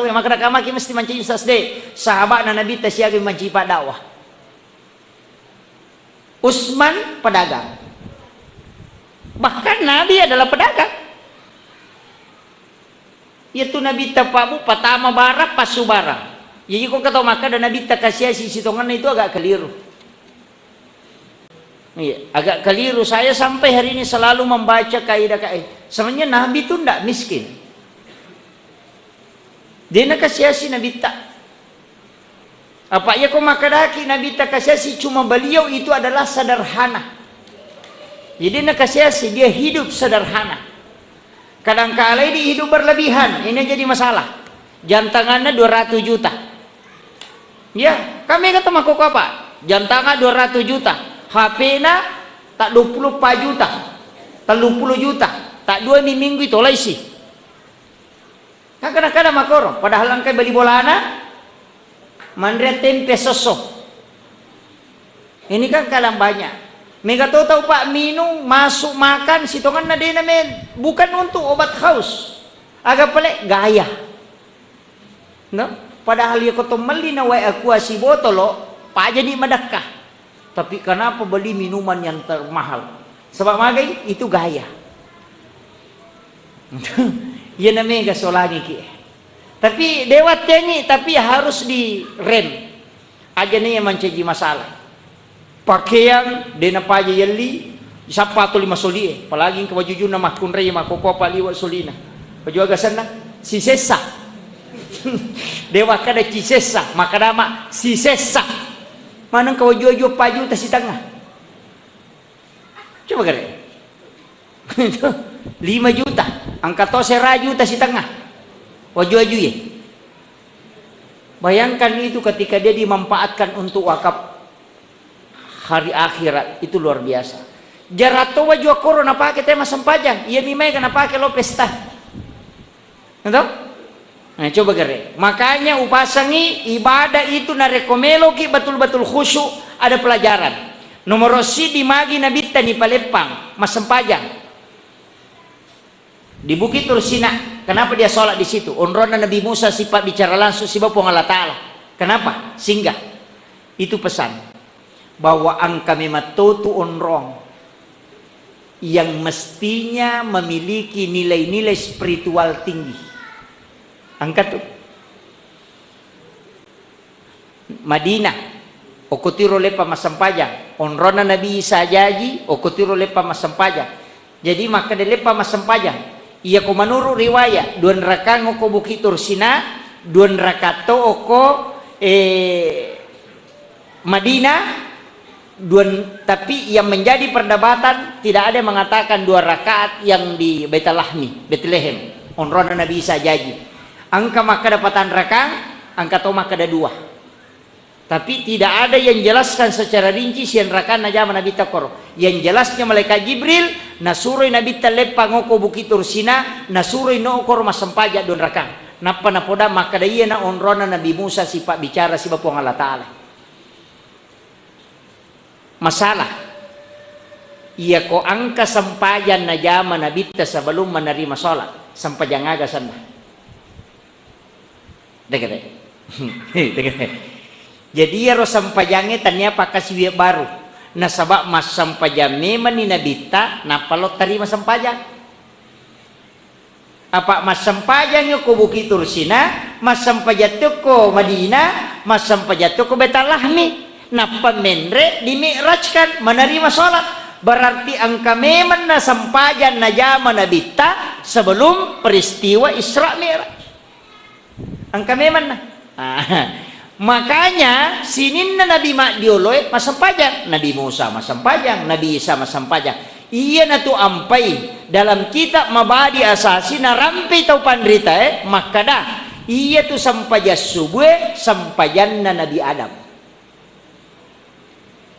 maka maki mesti manci ustaz de sahabat na nabi tasiagi manci pak dakwah. Utsman pedagang, bahkan nabi adalah pedagang. Yaitu nabi tapabu patama bara pasu barang. Jadi kok kata maka dan nabi takasih sitongan itu agak keliru. Iya, agak keliru. Saya sampai hari ini selalu membaca kaidah-kaidah. Sebenarnya nabi itu tidak miskin. Dia nak kasih nabi tak. Apa ya kau makadaki nabi tak kasih cuma beliau itu adalah sederhana. Jadi nak kasih dia hidup sederhana. Kadang-kala dia hidup berlebihan. Ini jadi masalah. Jantangannya 200 juta. Ya, kami kata makok apa? Jantangan 200 juta. HP-na tak 24 juta. 30 juta. Tak 2 minggu itu lah isi. Kan kadang-kadang makoro, padahal angkai beli bolana, mandre tempe sosok. Ini kan kadang banyak. Mega tahu pak minum, masuk makan, sitongan nadena men, bukan untuk obat haus. Agak pelik gaya. No? Padahal ya koto meli na wai aku si botolo, pak jadi madakah. Tapi kenapa beli minuman yang termahal? Sebab magai itu gaya. Ya namanya gasolani ki. Tapi dewat ini tapi harus direm. Aja nih yang mencaji masalah. Pakaian dena paja yeli sapatu 5 soli. Apalagi ke baju juna makun raya makoko paliwat solina. Baju agak sana si sesa. Dewa kada si sesa, maka nama si sesa. Mana ke baju paju tas di tengah. Coba kare. 5 juta. Angkat to seraju tas di tengah. Waju-waju ya. Bayangkan itu ketika dia dimanfaatkan untuk wakaf hari akhirat, itu luar biasa. Jarato waju corona pakai tema sempajang. Iya mimai kana pakai lo pesta. Entah? Nah, coba gere. Makanya upasangi ibadah itu na rekomelo ki betul-betul khusyuk, ada pelajaran. Nomor si di magi nabi tani palepang masempajang. Di Bukit Tursina, kenapa dia sholat di situ? Onrona Nabi Musa sifat bicara langsung si Bapak Allah Ta'ala. Kenapa? Singgah. Itu pesan bahwa angka mematotu onrong yang mestinya memiliki nilai-nilai spiritual tinggi. Angka tuh Madinah okutiro lepa masampajang. Onrona Nabi Isa jaji okutiro lepa masampajang. Jadi maka lepa masampajang. Iya ko manuru riwayat 2 rakaat ngoko Bukit Tursina, 2 rakaat to oko Madinah, tapi yang menjadi perdebatan tidak ada yang mengatakan 2 rakaat yang di Baitalahmi, Bethlehem. Onrona Nabi Isa jaji. Angka maka dapatan rakaat, angka to maka ada 2. Tapi tidak ada yang jelaskan secara rinci sian rakaat najama Nabi takor. Yang jelasnya malaikat Jibril nasuroi Nabi talepa ngoko Bukit Tursina nasuroi no okor masampaja 2 rakaat. Napa napoda maka da iya na onrona Nabi Musa si pak bicara si Bapong Allah Ta'ala. Masalah. Iya ko angka sampajan najama Nabi ta sebelum menerima sholat. Sampajan aga sana. Dek. Jadi ya sampajangnya tanya pakai siwek baru. Nah sabab mas sampajame manina bita napalot terima sampajang. Apa mas sampajangnya ko Bukit Tursina, mas sampajatu ko Madinah, mas sampajatu ko Baitalahmi. Napa menre dimi'rajkan menerima sholat. Berarti angka meman na sampajan na jama na bita sebelum peristiwa Isra Mi'raj. Angka meman na. Makanya sinin na Nabi Dioloy masampajang, Nabi Musa masampajang, Nabi Isa masampajang. Iya na tu ampai dalam kitab mabadi asasi na rampai tau pandrita maka dah iya tu sampajan subuh sampajan na Nabi Adam.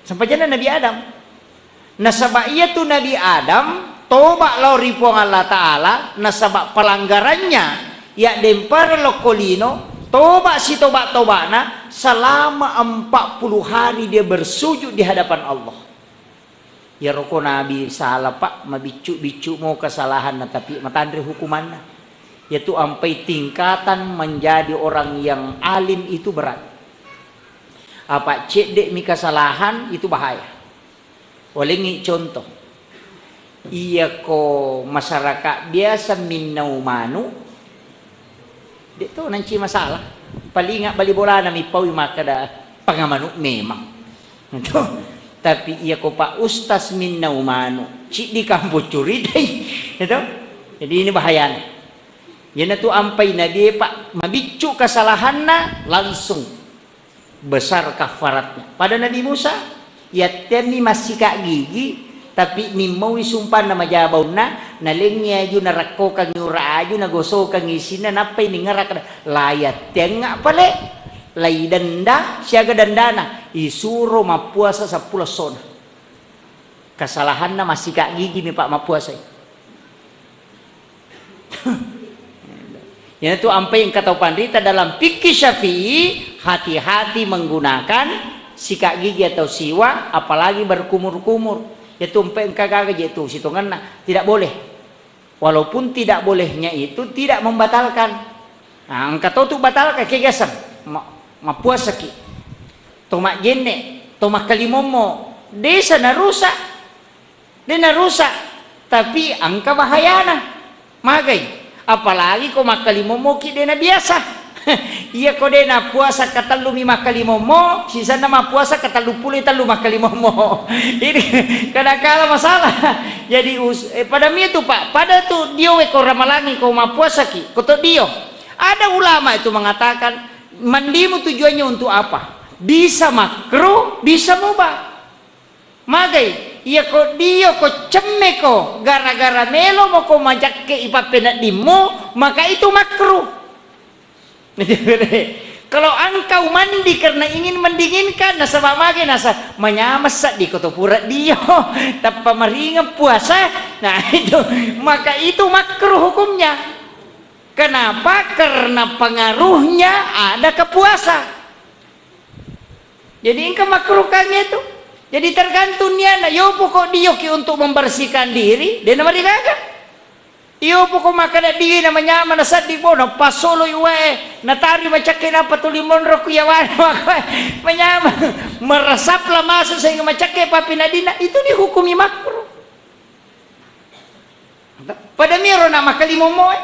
Sampajan na Nabi Adam. Nasaba iya tu Nabi Adam toba lo ripuang Allah Ta'ala nasaba pelanggarannya ya dempar lo kolino. Toba si toba-tobana selama 40 hari dia bersujud di hadapan Allah. Ya roko Nabi salah pak mabicu-bicu mau kesalahan tapi matandri hukumanna. Yaitu sampai tingkatan menjadi orang yang alim itu berat. Apa cedek mi kesalahan itu bahaya. Oleh ngi contoh, iya ko masyarakat biasa minau manu, itu nanti masalah. Paling nggak bali bola na mi pau maka da pangamanu memang. Itu. Tapi iya ko pak ustaz minau manu, cik di kampus curi deh, itu. Jadi ini bahayanya. Yana tu ampai na dia pak mabicu kesalahan na langsung besar kafaratnya. Pada Nabi Musa, ya temi masih kak gigi, tapi mi mau sumpah nama jabau na nalengnya aju narako kang nyura aju nagoso kang isina napai ni ngarak layat tengak pale lay denda siaga dandana isuro mapuasa 10 sona. Kesalahan na masih kak gigi mi pak mapuasa. Yang itu ampai yang kata pandita dalam fikih Syafi'i, hati-hati menggunakan sikat gigi atau siwak, apalagi berkumur-kumur. Itu ampai yang kagak itu situngan tidak boleh. Walaupun tidak bolehnya itu tidak membatalkan. Nah, engkau tahu tu batalkan kegasan, mapuasa ki. Tomak jene, tomak kalimomo, desa narusak, tapi angka bahayana, magai. Apalagi kau makalimomo ki dena biasa. Iya kau dena puasa katalu mi makalimomo, sisa nama puasa katalu puluh talu makalimomo. Ini kadang-kala masalah. Jadi pada mi itu pak, pada tu dio kau ramalangi kau mapuasa ki, kau tu dio. Ada ulama itu mengatakan mandimu tujuannya untuk apa? Bisa makruh, bisa mubah. Magai, iya ko dio ko cemme ko gara-gara melo mo ko majak ke ipapenat dimu, maka itu makruh. Kalau engkau mandi karena ingin mendinginkan, nasabah magai nasa menyamas di kotopurat dio, tanpa meringan puasa, nah itu maka itu makruh hukumnya. Kenapa? Karena pengaruhnya ada ke puasa. Jadi engkau makruhkannya itu. Jadi tergantung niana, yo pokok dia untuk membersihkan diri, dia nama digaga. Yo pokok makan diri namanya mana sad di bono, pasolo iwe, natari macakin apa tulimon roku yawan, menyama, meresaplah masuk sehingga macakin papi nadina, itu dihukumi makruh. Pada miro nama kalimomo,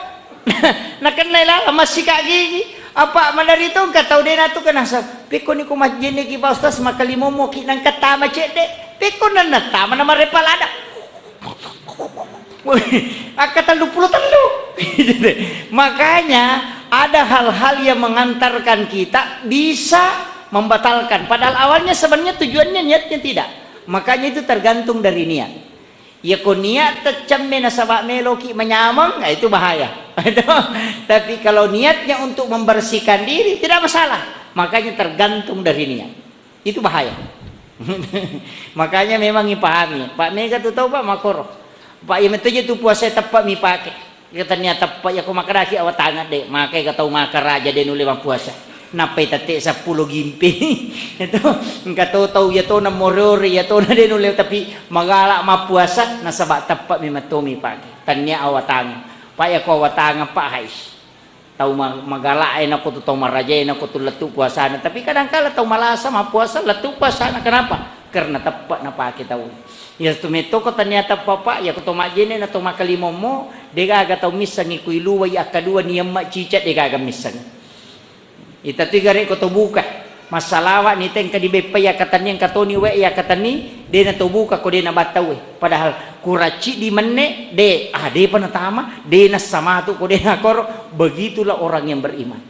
nakan lela masih kak gigi. Apa manarito ka tau din nato kanasa piko ni kumajin ni kipa ustaz makalimomo ki nang katama cede piko na natama na marepalada akata 23. Makanya ada hal-hal yang mengantarkan kita bisa membatalkan padahal awalnya sebenarnya tujuannya niatnya tidak. Makanya itu tergantung dari niat. Ya ko niat tercemme na sabak meloki menyamang, nah itu bahaya. Tapi kalau niatnya untuk membersihkan diri tidak masalah. Makanya tergantung dari niat. Itu bahaya. Makanya memang dipahami. Pak Mega tuh tahu Pak Makoro. Pak yang itu tuh puasa tepat mi pakai. Katanya tepat ya ko makaraki awat tangan deh. Makai kata makar raja deh nuli puasa. Napai tate 10 gimpi. Itu enggak tahu ya to na morori ya to na deh nuli tapi magala mapuasa nasabak tepat mi matomi pakai. Tanya awat tangan. Pak ya ko watanga pak hais. Tahu magalain ako to tahu marajain ako to letu puasana. Tapi kadang-kala tahu malasa mapuasa letu puasana. Kenapa? Karena tepat na pakai tahu. Ya tumito ko ternyata papa ya ko to majene na to makalimomo dega aga tahu misang ikuy luway akadua niyam macicat dega aga misang. Ita tigare ko to buka. Masalawa ni teng kadibepay katani yang katoni we ya katani de na to buka ko de na bataw padahal kuraci di menne de de panatama de na samatu ko de na koro begitulah orang yang beriman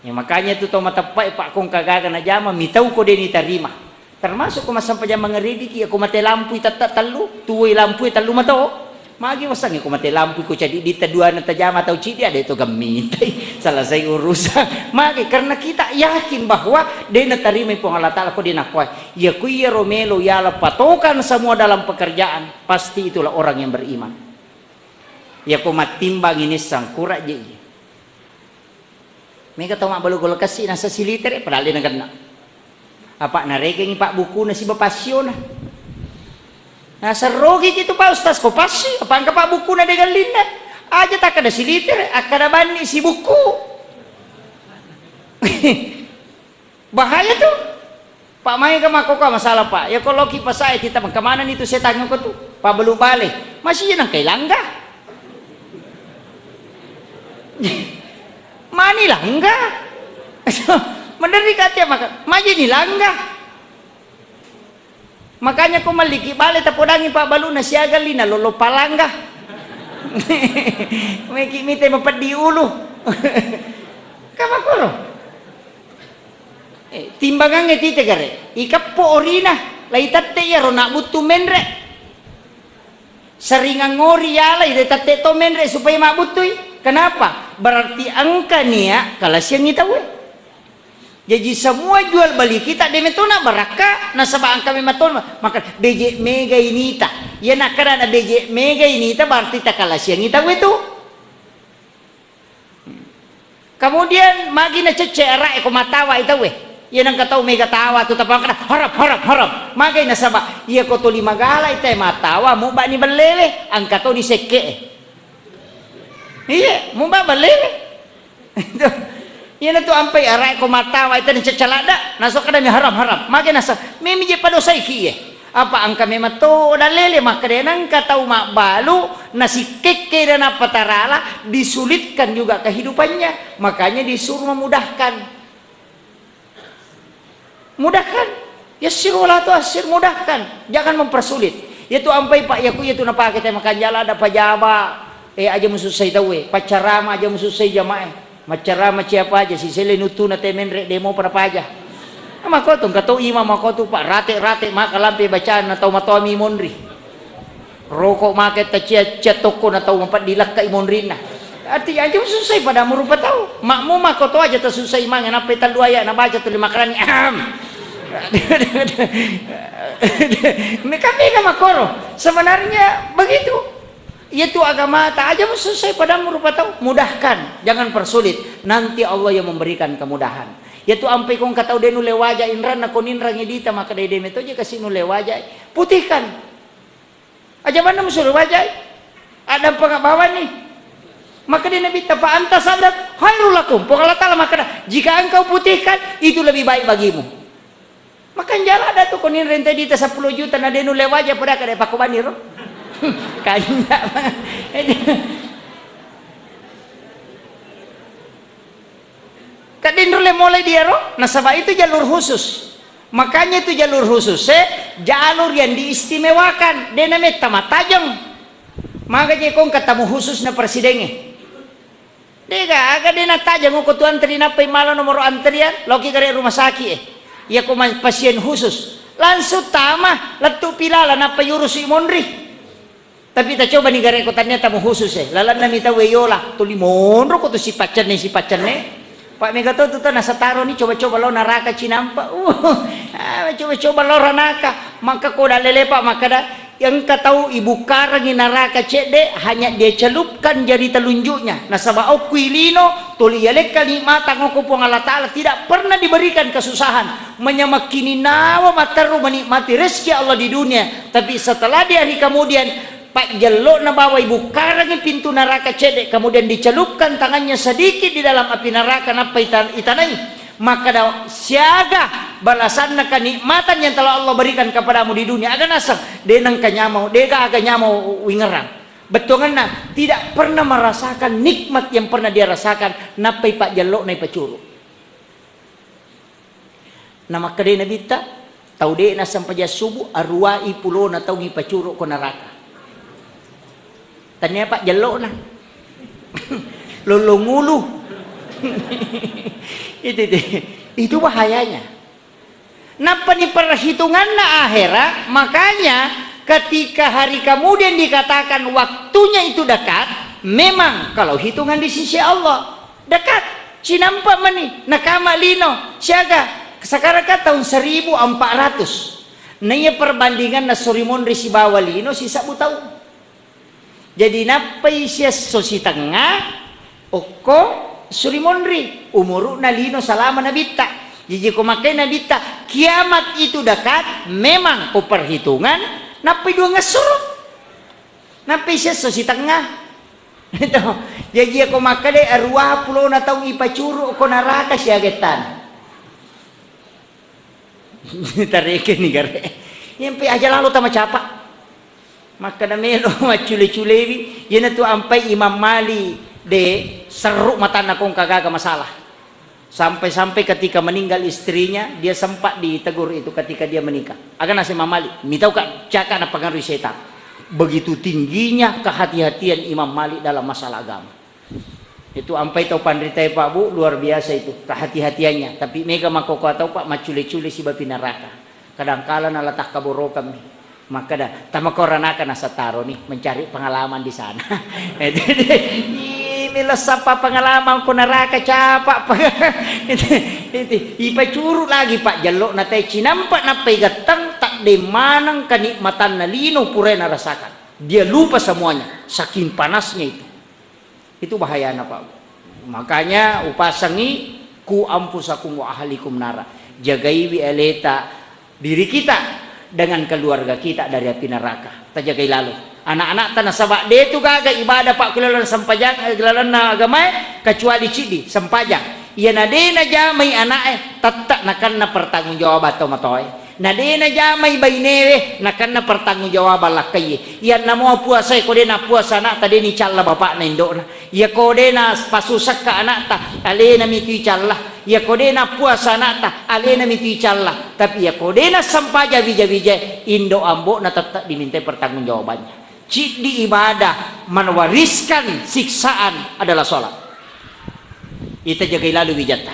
ya makanya itu to matapai pak kong kagaga na jama mitau ko de ni tarima termasuk ko masam pajama ngeridi ki ako mate lampu tatat talu tuwi lampu talu mato magi wasang ko mate lampu ko jadi di tadua na tajama tau cidi ada itu gamitay selesai urusan magi karena kita yakin bahwa dia terima pengalatan aku dia nakwa ya kuya romelo ya patokan semua dalam pekerjaan pasti itulah orang yang beriman ya ko matimbang ini sang kura je mega toma balu gol kasih nasa siliter padahal dia nagana apa nareking pak buku na si bapasyo na nasa rogi gitu pak ustaz ko pasi apa angka pak buku na dengan linda aja tak ada siliter, akada bani si buku. Bahaya tuh. Pak main ke mako masalah Pak. Ya kalau kipas saya kita kemana itu saya tanya tuh. Pak belum balik. Masih nang kay langga. Mani langga. Bener dikatnya makan. Maji ni langga. Makanya ko maliki balik tapodangin Pak balu na siaga lina lolo palangga. May kimite mapadi ulo. Kamakoro. Timbangan ngeti tegare ikap po orina laitate ya rona butu menre seringan ngori ya lai tate to menre supaya mak butui. Kenapa? Berarti angka nia kalau siang kita we. Jadi semua jual beli kita demetona baraka nasaba angka mematon maka BJ mega ini ta ya nak karena BJ mega ini ta berarti tak kalah siang kita we tu. Kemudian magi na cece arak ko matawa ita we. Ia nang katau mega tawa tu tapang kana harap magai nasaba ia ko to lima gala ite matawa mo ba ni belele ang katau di seke iya mo ba belele ia na tu ampai arai ko matawa ite ni cecalada nasok kada mi harap magai nasa memi je padosai ki apa ang kami mato dalele makade nang katau mak balu nasi keke dan apa tarala disulitkan juga kehidupannya, makanya disuruh memudahkan. Mudahkan, yassir wala tu'assir, mudahkan, jangan mempersulit. Yaitu ampai Pak yaku yaitu napa kita makan jala ada pajaba aja mususai tahu pacarama aja mususai jamaah macarama siapa aja si selenutu na temen rek demo para paja mako tu katau imam mako tu Pak rate maka lampe bacaan atau matomi monri rokok maket tacia toko na tahu empat dilak ka imonrina arti aja mususai pada merupa tahu makmu mako tu aja tersusai mangan apa tal dua ya na baca tu lima kerani Meka makoro sebenarnya begitu. Itu agama tak aja selesai pada merupa tahu mudahkan, jangan persulit. Nanti Allah yang memberikan kemudahan. Yaitu ampai kong katau denu lewaja inran na koninra ngidita maka dede meto je kasih nu lewaja putihkan. Aja mana musuh wajah ada pengabawan nih. Maka dia Nabi fa anta sadaq khairul lakum. Pokoknya ta'ala maka jika engkau putihkan itu lebih baik bagimu. Makan jalan ada tuh konin rente di 10 juta na denu lewaja pada kada pakobani ro. Kanya. Kadin rule mulai dia ro. Nasabah itu jalur khusus. Makanya itu jalur khusus jalur yang diistimewakan. Dia namanya tamatajang. Makanya kong ketemu khusus na presidennya. Dega aga dia na tajang ko tu antri na pay malo nomor antrian loki kare rumah sakit ya ko pasien khusus langsung tama latu pilala na payurus imonri tapi ta coba ni gare ko tanya tamu khusus lalan na mita weyola to limonro ko to si pacan ne Pak Mega to nasa taro ni coba-coba lo naraka cinampa coba-coba lo ranaka maka ko dalele Pak maka da yang kau ibu karang naraka cede hanya dia celupkan jari telunjuknya nasaba au kuilino tuli yalek kalimata ngokupong Allah Ta'ala tidak pernah diberikan kesusahan menyamakini nawa mataru menikmati rezeki Allah di dunia tapi setelah di hari kemudian Pak Jello na bawa ibu karang pintu neraka cede kemudian dicelupkan tangannya sedikit di dalam api neraka napa itanai maka siaga balasan kenikmatan yang telah Allah berikan kepadamu di dunia agan asal denang kanyamau dega aga nyamau wingerang betulnya tidak pernah merasakan nikmat yang pernah dia rasakan napai Pak Jallo nai pacuru nama kade nabita tau de na sampai subuh arwai pulo na tau ngi pacuru ko neraka tanya Pak Jallo na lolongulu itu bahayanya. Napa nih perhitungan na akhirat makanya ketika hari kemudian dikatakan waktunya itu dekat memang kalau hitungan di sisi Allah dekat cinampa mani nakama lino siaga sekarang kan tahun 1400 nanya perbandingan na sorimon risi bawa lino sisa butau jadi napa isia sosi tengah oko Surimonri umuru nalino salama nabita jadi ko makai nabita kiamat itu dekat memang ko perhitungan napi dua ngesuruh napi seso si tengah Ito, jadi ako makade arwa pulo na taong ipachuro ko naraka siya getan. Tarikin ni gare. Yan pa aja lalo ta macapa. Makadamelo macule-culewi, yan na to ampay Imam Mali de seru mata na kong kagaga masalah. Sampai-sampai ketika meninggal istrinya, dia sempat ditegur itu ketika dia menikah. Agar nasi Imam Mali, mitau kak cakap na pengaruh setan. Begitu tingginya kehati-hatian Imam Malik dalam masalah agama. Itu ampai tau pandritai Pak Bu, luar biasa itu kehati-hatiannya. Tapi mega makoko atau Pak macule-cule si bapi neraka. Kadang-kala nalatak kaborokan nih. Maka dah tamakorana akan asataro nih mencari pengalaman di sana. Ini lesapa pengalaman ko neraka capak. Ipa curu lagi Pak jalok na tay cinampak na paigatang tak de manang kenikmatan na lino pure na rasakan. Dia lupa semuanya saking panasnya itu. Itu bahaya na Pak. Makanya upasangi ku ampusakum wa ahlikum nara. Jagai wi eleta diri kita dengan keluarga kita dari api neraka. Tajagai lalu. Anak-anak tanah sabak dia tu gaga ibadah Pak kelalan sampajang kelalan na agama kecuali cidi sampajang. Ia nade na jamai anak tatak nakan na pertanggungjawab atau matoy. Nade na jamai bainewe nakan na pertanggungjawab lakai. Ia namo puasa ko na puasa anak tadi ni calla bapak na indo na. Ia ko na pasusak ka anak ta ale na mitui calla. Ia ko na puasa anak ta ale na mitui calla. Tapi ia ko na sampaja bija-bija indo ambo na tatak diminta pertanggungjawabannya. Cik di ibadah mewariskan siksaan adalah sholat. Ita jagai lalu wijata.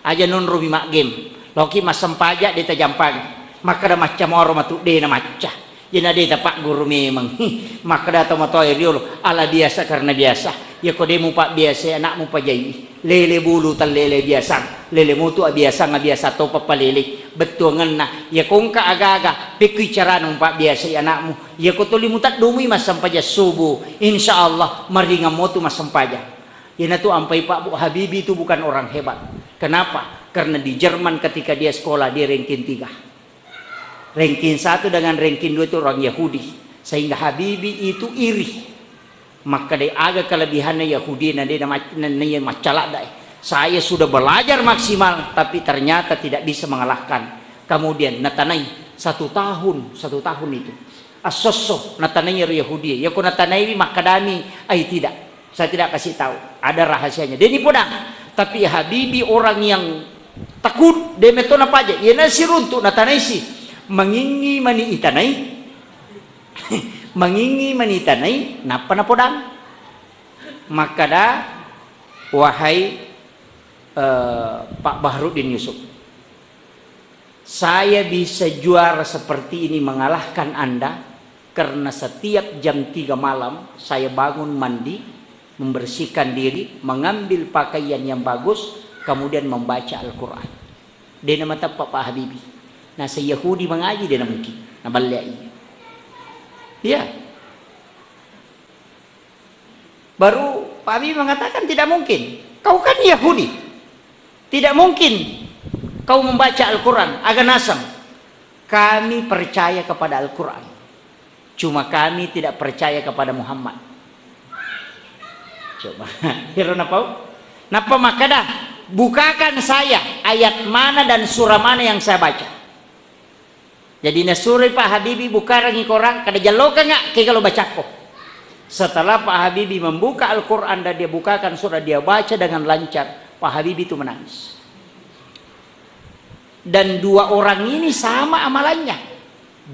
Aja non rubi mak game. Loki mas sempajak dita jampang. Maka dah macam orang matu de na macah. Jena dita pak guru memang. Maka dah to mato riolo ala biasa karena biasa. Ya kodemu pak biasa anakmu pajai. Lele bulu tal lele biasa. Lele mutu biasa ngabiasa to papalele. Betul ngena. Ya kongka aga-aga pikui cara numpak biasa anakmu. Ya kotoli mutat dumi mas sampaja subuh. Insyaallah maringa motu mas sampaja. Ya tu ampai Pak Bu Habibi itu bukan orang hebat. Kenapa? Karena di Jerman ketika dia sekolah dia ranking 3. Ranking 1 dengan ranking 2 itu orang Yahudi. Sehingga Habibi itu iri. Maka dia agak kelebihannya Yahudi dia macalak dai. Saya sudah belajar maksimal tapi ternyata tidak bisa mengalahkan. Kemudian natanai 1 tahun itu. Asosso natanai Yahudi. Ya ko natanai makadami ai tidak. Saya tidak kasih tahu, ada rahasianya. Dia ni podang, tapi Habibi orang yang takut dia meton apa aja. Ia nasi runtuk natanai si mengingi mani itanai, mengingi mani itanai, napa na podang? Maka dah wahai Pak Bahrudin Yusuf, saya bisa juara seperti ini mengalahkan Anda karena setiap jam 3 malam saya bangun mandi. Membersihkan diri, mengambil pakaian yang bagus, kemudian membaca Al-Quran. Dia nama tapak Pak Habibi. Nah, si Yahudi mengaji dia mungkin. Nah, balik. Ya. Baru Pak Habibi mengatakan tidak mungkin. Kau kan Yahudi. Tidak mungkin kau membaca Al-Quran. Agak nasam. Kami percaya kepada Al-Quran. Cuma kami tidak percaya kepada Muhammad. Coba, hero napa maka dah bukakan saya ayat mana dan surah mana yang saya baca. Jadi nasuri Pak Habibi buka rangi korang kada jaloka nggak kayak kalau baca kok. Setelah Pak Habibi membuka Al-Quran dan dia bukakan surah dia baca dengan lancar, Pak Habibi itu menangis. Dan 2 orang ini sama amalannya.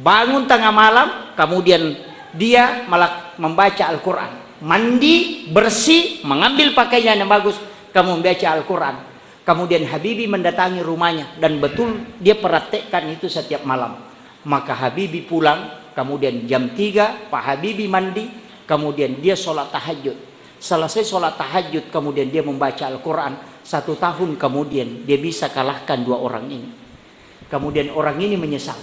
Bangun tengah malam, kemudian dia malah membaca Al-Quran. Mandi, bersih, mengambil pakaian yang bagus, kamu membaca Al-Quran. Kemudian Habibi mendatangi rumahnya dan betul dia praktekkan itu setiap malam. Maka Habibi pulang, kemudian jam 3 Pak Habibi mandi, kemudian dia sholat tahajud. Selesai sholat tahajud, kemudian dia membaca Al-Quran. 1 tahun kemudian dia bisa kalahkan 2 orang ini. Kemudian orang ini menyesal.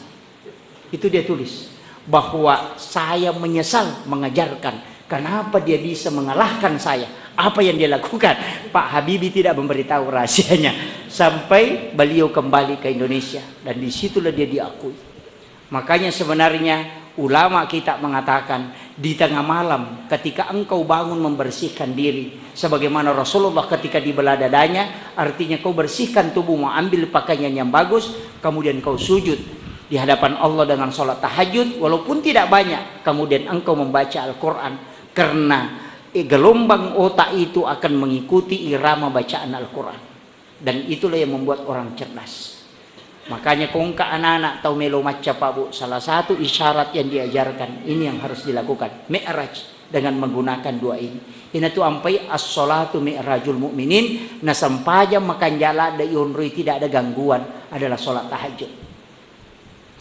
Itu dia tulis bahwa saya menyesal mengajarkan. Kenapa dia bisa mengalahkan saya? Apa yang dia lakukan? Pak Habibi tidak memberitahu rahasianya sampai beliau kembali ke Indonesia dan disitulah dia diakui. Makanya sebenarnya ulama kita mengatakan di tengah malam ketika engkau bangun membersihkan diri sebagaimana Rasulullah ketika dibelah dadanya, artinya kau bersihkan tubuhmu, ambil pakaian yang bagus, kemudian kau sujud di hadapan Allah dengan sholat tahajud walaupun tidak banyak, kemudian engkau membaca Al-Quran, karena gelombang otak itu akan mengikuti irama bacaan Al-Quran, dan itulah yang membuat orang cerdas. Makanya kung ka anak-anak tahu melo maca Pak Bu, salah satu isyarat yang diajarkan ini yang harus dilakukan, mi'raj, dengan menggunakan dua ini. Ini tu ampai as-salatu mi'rajul mu'minin, na sampaja makan jala da yunrui tidak ada gangguan adalah salat tahajud.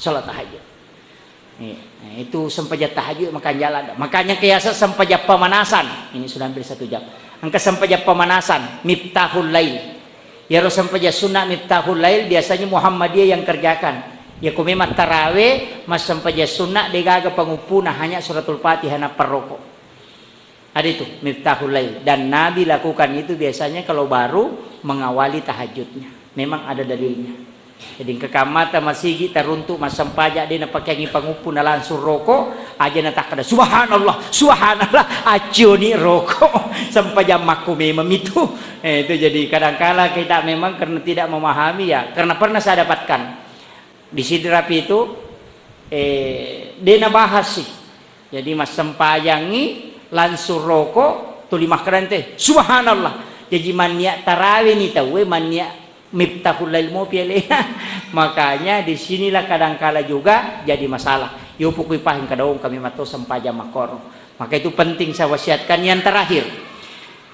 Salat tahajud. Nah, itu sampaja tahajud makan jala. Makanya kiasa sampaja pemanasan. Ini sudah hampir 1 jam. Angka sampaja pemanasan, miftahul lail. Ya Rasul sampaja sunnah miftahul lail biasanya Muhammadiyah yang kerjakan. Ya kumimat tarawih mas sampaja sunnah degaga pangupuna hanya suratul Fatihah na perroko. Ada itu miftahul lail, dan Nabi lakukan itu biasanya kalau baru mengawali tahajudnya. Memang ada dalilnya. Jadi kekamata masigi teruntuk masam pajak dia nak pakai pangupu na langsung rokok aja na tak ada subhanallah subhanallah acio ni rokok sampai jam maku memang itu. Itu jadi kadang-kala kita memang karena tidak memahami ya, karena pernah saya dapatkan di Sidrapi itu dia na bahas sih. Jadi masam pajangi langsung rokok tuli makaran teh subhanallah. Jadi mania tarawih ni tahu mania miftahul lail mau pilih. Makanya disinilah kadangkala juga jadi masalah. Yo pukui pahin kadaung kami mato sampaja makor. Maka itu penting saya wasiatkan. Yang terakhir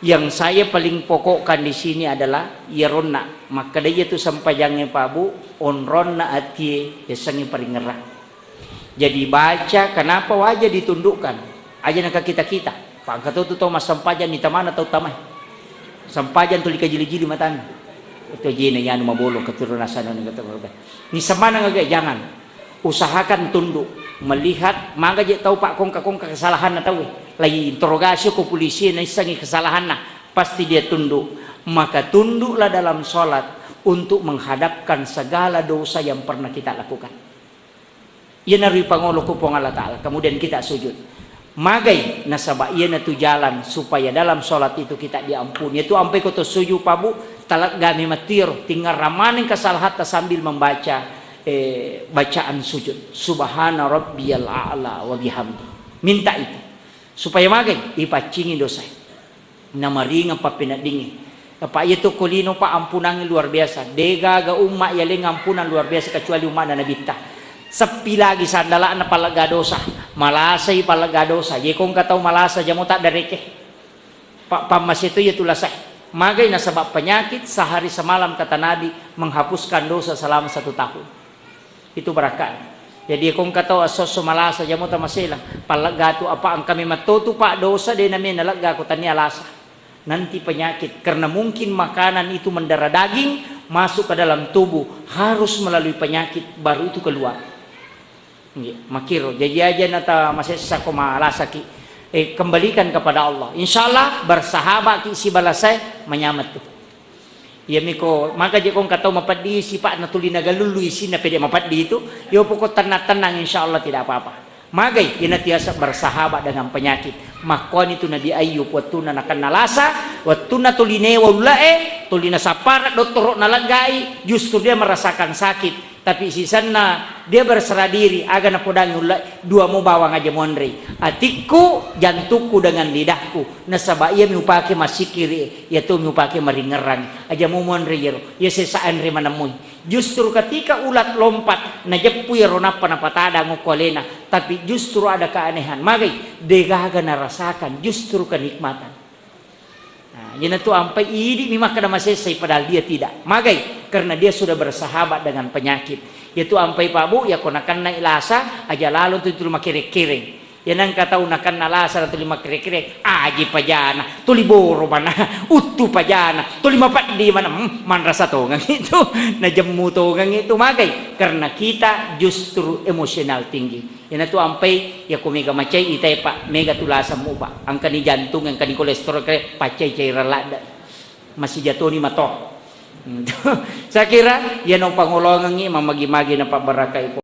yang saya paling pokokkan di sini adalah yaronna. Maka dia itu sampajangnya Pak Bu onronna atie yasangi paling ngerah. Jadi baca kenapa wajah ditundukkan aja nak kita Pak kata tu tahu mas sampajan ni tamana tahu tamai sampajan tu lika jili-jili matan itu jina yan mabolong keturunan sana ni kata berbe ni samana ngagay jangan usahakan tunduk melihat mangga je tahu Pak kongka kesalahan na tahu lagi interogasi ke polisi na isangi kesalahan na pasti dia tunduk, maka tunduklah dalam sholat untuk menghadapkan segala dosa yang pernah kita lakukan. Ia nari pangolo ko pong Allah Ta'ala kemudian kita sujud magai nasaba iya na tu jalan supaya dalam sholat itu kita diampuni. Itu ampai ko to suju pabu talak gami matir tinggal ramaning kesalahan sambil membaca bacaan sujud subhana rabbiyal a'la wa bihamdi. Minta itu supaya magai ipacingi dosa na maringa papinadingi apa itu kulino pa ampunan luar biasa dega ga umma yaling ampunan luar biasa kecuali umma na nabita sepi lagi sandala na palaga dosa malasay palaga dosa ye kung kataw malasa jamo tak dareke pak pamas itu ya tulasah magay na sebab penyakit sehari semalam kata Nabi menghapuskan dosa selama 1 tahun itu berkah. Jadi kung kataw asos malasa jamo ta masilang palaga tu apa ang kami matutu pak dosa de namin nalaga ko tani alasa nanti penyakit karena mungkin makanan itu mendarah daging masuk ke dalam tubuh harus melalui penyakit baru itu keluar. Makiro jadi aja nata masih sako malasa ki kembalikan kepada Allah insyaallah bersahabat ki si balasay manyamat tu ya miko maka je kong katau mapadi si pak natuli nagalulu isi na pede mapadi itu yo pokok tenang insyaallah tidak apa-apa magai inatiasa bersahabat dengan penyakit makon itu Nabi Ayub waktu nakan nalasa waktu natuline waulae tulina sapara doktor nalagai justru dia merasakan sakit tapi sisana dia berserah diri aga na podang dua mo bawang aja monre atiku jantungku dengan lidahku nasaba ia miupake masikiri yaitu miupake maringeran aja mo monre yero ya sesaan re manamoy justru ketika ulat lompat na jepu yero napa na patada ngokolena tapi justru ada keanehan magai degaga na rasakan justru kenikmatan. Nah, jadi itu ampai ini memang kada masesai padahal dia tidak. Magai karena dia sudah bersahabat dengan penyakit. Yaitu ampai Pak Bu ya konakan na ilasa aja lalu tu tuli makire-kire. Ya nang kata unakan nalasa tuli makire-kire aji pajana tuli boro mana utu pajana tuli mapat di mana man rasa tongang itu na jemu tongang itu magai karena kita justru emosional tinggi. Yan ito ampay ya kumega macay itay pa mega tulasa mo pa ang kani jantung ang kani kolesterol kay pacay chay ralada masih jatuh ni mato. Saya kira yan ang pangulongan ni mamagi-magi na pabaraka